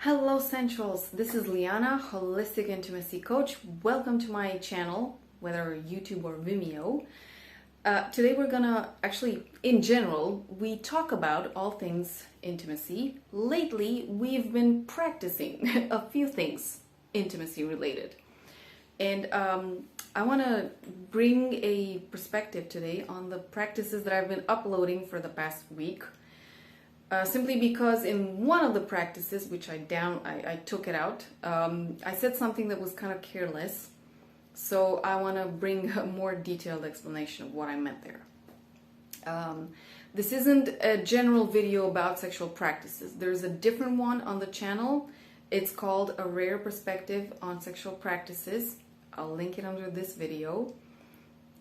Hello Centrals, this is Liana, Holistic Intimacy Coach. Welcome to my channel, whether YouTube or Vimeo. Today we're gonna in general, we talk about all things intimacy. Lately, we've been practicing a few things intimacy related. And I wanna bring a perspective today on the practices that I've been uploading for the past week. Simply because in one of the practices, which I took it out, I said something that was kind of careless. So I want to bring a more detailed explanation of what I meant there. This isn't a general video about sexual practices. There's a different one on the channel. It's called A Rare Perspective on Sexual Practices. I'll link it under this video.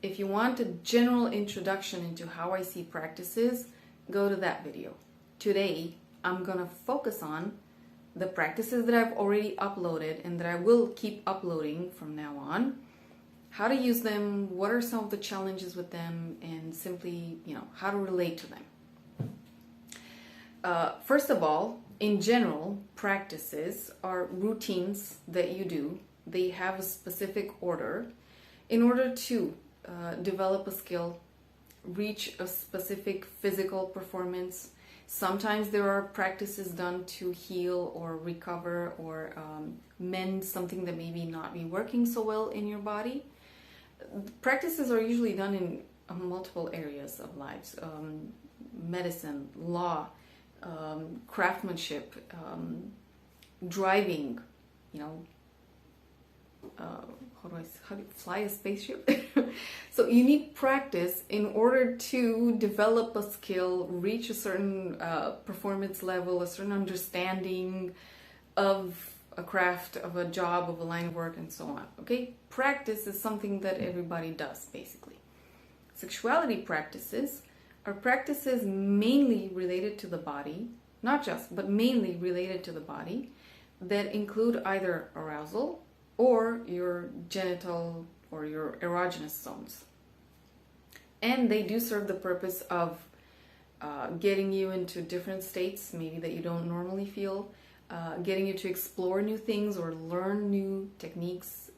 If you want a general introduction into how I see practices, go to that video. Today, I'm going to focus on the practices that I've already uploaded and that I will keep uploading from now on, how to use them, what are some of the challenges with them, and simply, how to relate to them. First of all, in general, practices are routines that you do. They have a specific order in order to develop a skill, reach a specific physical performance. Sometimes there are practices done to heal or recover or mend something that maybe not be working so well in your body. Practices are usually done in multiple areas of lives. Medicine, law, craftsmanship, driving, how do you fly a spaceship? So you need practice in order to develop a skill, reach a certain performance level, a certain understanding of a craft, of a job, of a line of work, and so on. Okay? Practice is something that everybody does, basically. Sexuality practices are practices mainly related to the body, not just, but mainly related to the body, that include either arousal or your genital or your erogenous zones. And they do serve the purpose of getting you into different states, maybe that you don't normally feel, getting you to explore new things or learn new techniques,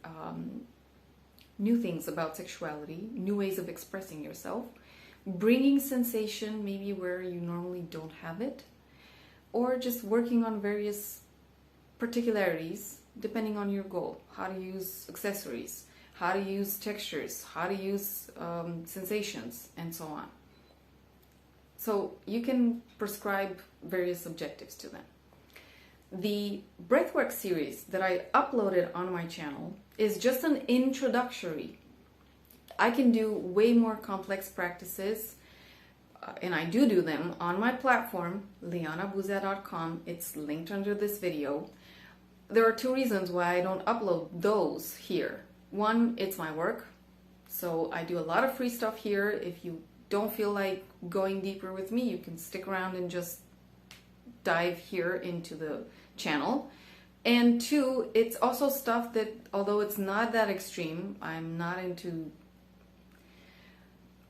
new things about sexuality, new ways of expressing yourself, bringing sensation maybe where you normally don't have it, or just working on various particularities depending on your goal, how to use accessories, how to use textures, how to use sensations, and so on. So you can prescribe various objectives to them. The Breathwork series that I uploaded on my channel is just an introductory. I can do way more complex practices, and I do them on my platform, lianabuzea.com. It's linked under this video. There are two reasons why I don't upload those here. One, it's my work, so I do a lot of free stuff here. If you don't feel like going deeper with me, you can stick around and just dive here into the channel. And two, it's also stuff that, although it's not that extreme,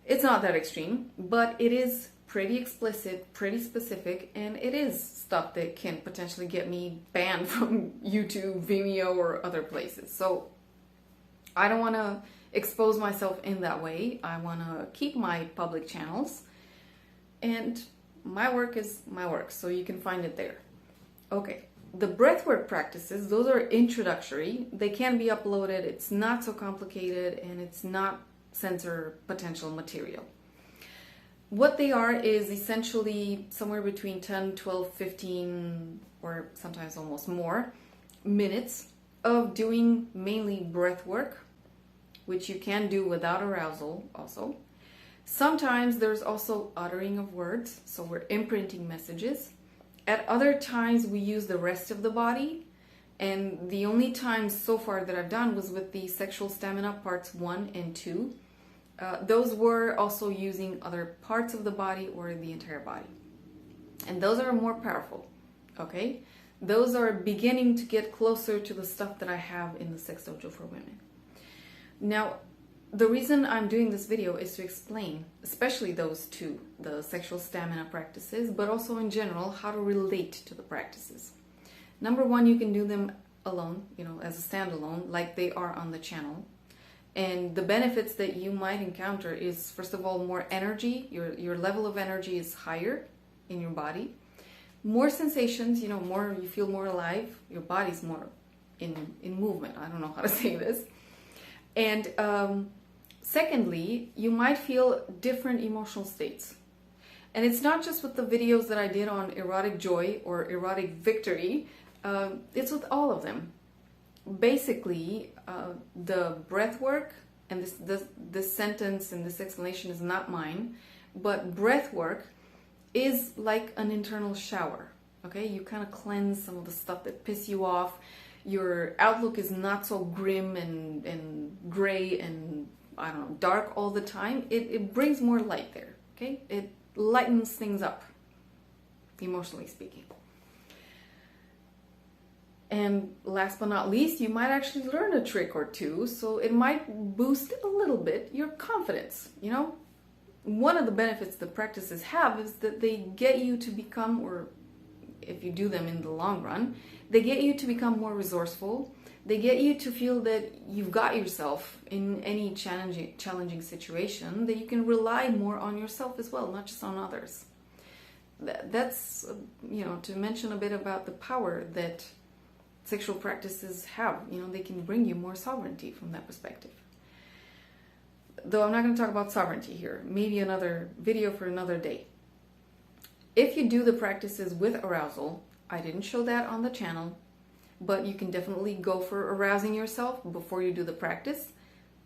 it's not that extreme, but it is pretty explicit, pretty specific, and it is stuff that can potentially get me banned from YouTube, Vimeo, or other places. So I don't want to expose myself in that way. I want to keep my public channels, and my work is my work, so you can find it there. Okay, the breathwork practices, those are introductory. They can be uploaded. It's not so complicated, and it's not censor potential material. What they are is essentially somewhere between 10, 12, 15, or sometimes almost more minutes of doing mainly breath work, which you can do without arousal also. Sometimes there's also uttering of words, so we're imprinting messages. At other times we use the rest of the body, and the only times so far that I've done was with the sexual stamina parts 1 and 2. Those were also using other parts of the body or the entire body. And those are more powerful, okay? Those are beginning to get closer to the stuff that I have in the Sex Dojo for Women. Now, the reason I'm doing this video is to explain, especially those two, the sexual stamina practices, but also in general, how to relate to the practices. Number one, you can do them alone, you know, as a standalone, like they are on the channel. And the benefits that you might encounter is, first of all, more energy. Your level of energy is higher in your body. More sensations, you know, more, you feel more alive. Your body's more in movement. I don't know how to say this. And secondly, you might feel different emotional states. And it's not just with the videos that I did on erotic joy or erotic victory. It's with all of them. Basically, the breath work, and this sentence and this explanation is not mine, but breath work is like an internal shower. Okay, you kind of cleanse some of the stuff that piss you off. Your outlook is not so grim and gray and, I don't know, dark all the time. It brings more light there. Okay, it lightens things up, emotionally speaking. And last but not least, you might actually learn a trick or two, so it might boost a little bit your confidence. You know, one of the benefits the practices have is that they get you to become, or if you do them in the long run, they get you to become more resourceful. They get you to feel that you've got yourself in any challenging situation, that you can rely more on yourself as well, not just on others. That's, you know, to mention a bit about the power that sexual practices have. You know, they can bring you more sovereignty from that perspective. Though I'm not going to talk about sovereignty here. Maybe another video for another day. If you do the practices with arousal, I didn't show that on the channel, but you can definitely go for arousing yourself before you do the practice.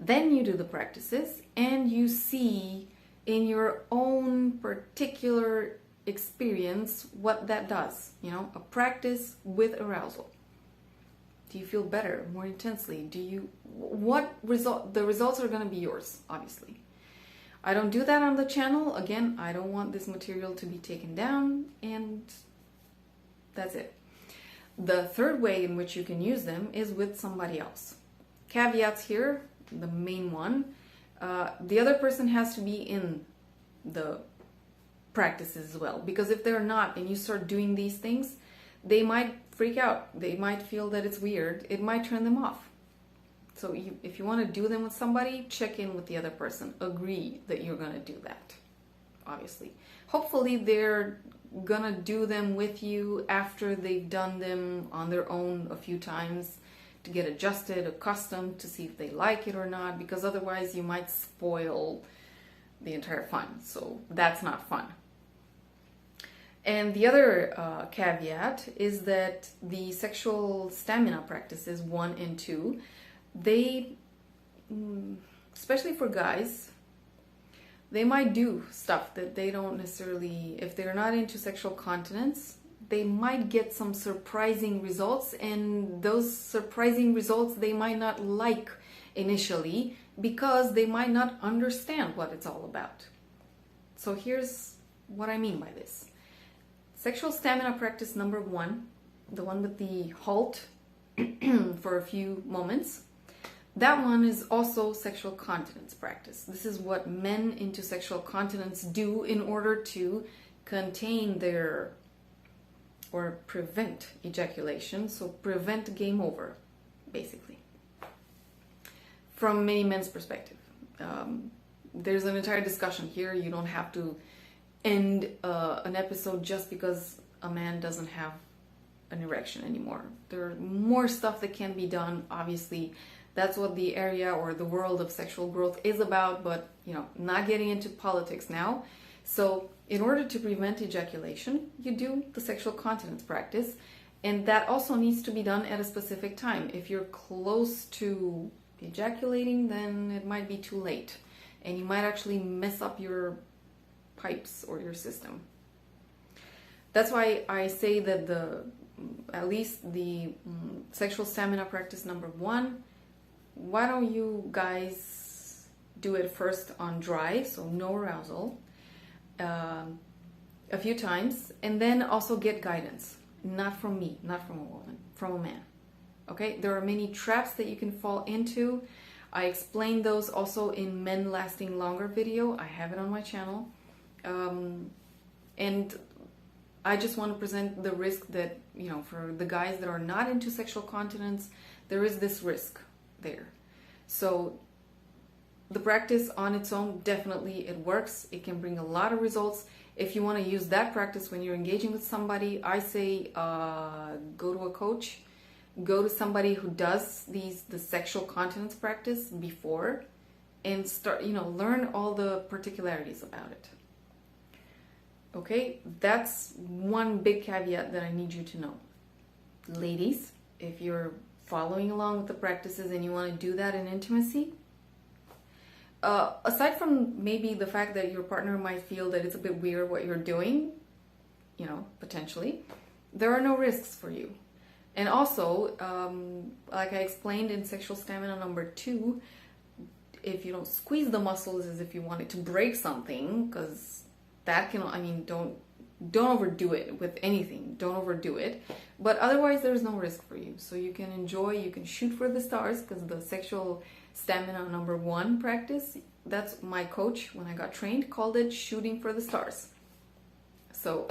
Then you do the practices and you see in your own particular experience what that does. You know, a practice with arousal. Do you feel better, more intensely? The results are going to be yours, obviously. I don't do that on the channel. Again, I don't want this material to be taken down, and that's it. The third way in which you can use them is with somebody else. Caveats here, the main one. The other person has to be in the practices as well, because if they're not and you start doing these things, they might freak out. They might feel that it's weird. It might turn them off. So if you want to do them with somebody, check in with the other person. Agree that you're going to do that, obviously. Hopefully they're going to do them with you after they've done them on their own a few times to get adjusted, accustomed, to see if they like it or not, because otherwise you might spoil the entire fun. So that's not fun. And the other caveat is that the sexual stamina practices 1 and 2, they, especially for guys, they might do stuff that they don't necessarily, if they're not into sexual continence, they might get some surprising results, and those surprising results they might not like initially because they might not understand what it's all about. So here's what I mean by this. Sexual stamina practice number 1, the one with the halt for a few moments, that one is also sexual continence practice. This is what men into sexual continence do in order to contain their, or prevent ejaculation, so prevent game over, basically. From many men's perspective. There's an entire discussion here. You don't have to end an episode just because a man doesn't have an erection anymore. There's more stuff that can be done, obviously. That's what the area or the world of sexual growth is about, but, you know, not getting into politics now. So in order to prevent ejaculation, you do the sexual continence practice, and that also needs to be done at a specific time. If you're close to ejaculating, then it might be too late, and you might actually mess up your pipes or your system. That's why I say that at least the sexual stamina practice number 1, why don't you guys do it first on dry, so no arousal, a few times, and then also get guidance, not from me, not from a woman, from a man. Okay, there are many traps that you can fall into. I explain those also in Men Lasting Longer video. I have it on my channel. And I just want to present the risk that for the guys that are not into sexual continence, there is this risk there. So the practice on its own, definitely it works. It can bring a lot of results. If you want to use that practice when you're engaging with somebody, I say go to a coach, go to somebody who does the sexual continence practice before, and start, learn all the particularities about it. Okay, that's one big caveat that I need you to know. Ladies, if you're following along with the practices and you want to do that in intimacy, aside from maybe the fact that your partner might feel that it's a bit weird what you're doing, potentially, there are no risks for you. And also, like I explained in sexual stamina number 2, if you don't squeeze the muscles as if you wanted to break something, because that can, don't overdo it with anything. Don't overdo it. But otherwise, there's no risk for you. So you can enjoy, you can shoot for the stars, because the sexual stamina number 1 practice, that's my coach, when I got trained, called it shooting for the stars. So,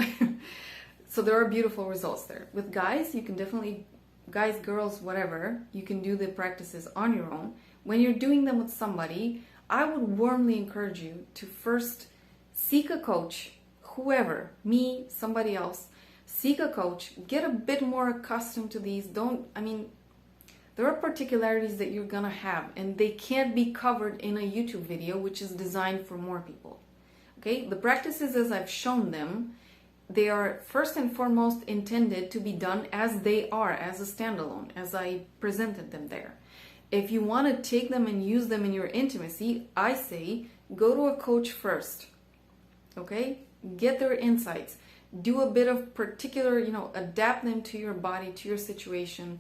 so there are beautiful results there. With guys, you can definitely, guys, girls, whatever, you can do the practices on your own. When you're doing them with somebody, I would warmly encourage you to first seek a coach, whoever, me, somebody else, seek a coach, get a bit more accustomed to these. There are particularities that you're gonna have, and they can't be covered in a YouTube video, which is designed for more people. Okay, the practices as I've shown them, they are first and foremost intended to be done as they are, as a standalone, as I presented them there. If you want to take them and use them in your intimacy, I say go to a coach first. Okay? Get their insights. Do a bit of particular, adapt them to your body, to your situation.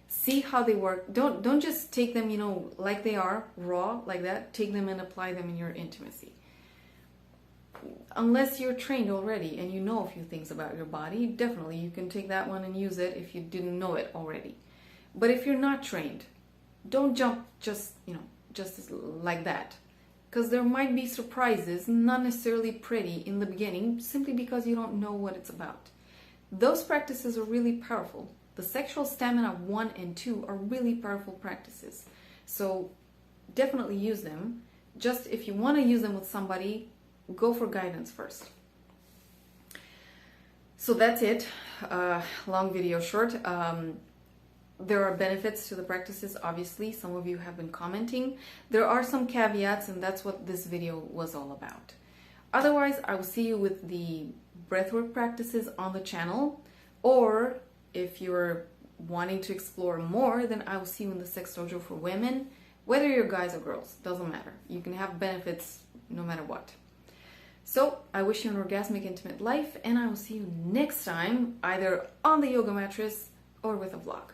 See how they work. Don't just take them, like they are, raw, like that. Take them and apply them in your intimacy. Unless you're trained already and you know a few things about your body, definitely you can take that one and use it if you didn't know it already. But if you're not trained, don't jump just like that. Because there might be surprises, not necessarily pretty in the beginning, simply because you don't know what it's about. Those practices are really powerful. The sexual stamina 1 and 2 are really powerful practices. So definitely use them. Just if you want to use them with somebody, go for guidance first. So that's it. Long video short. There are benefits to the practices, obviously. Some of you have been commenting. There are some caveats, and that's what this video was all about. Otherwise, I will see you with the breathwork practices on the channel, or if you're wanting to explore more, then I will see you in the sex dojo for women, whether you're guys or girls, doesn't matter. You can have benefits no matter what. So I wish you an orgasmic, intimate life, and I will see you next time, either on the yoga mattress or with a vlog.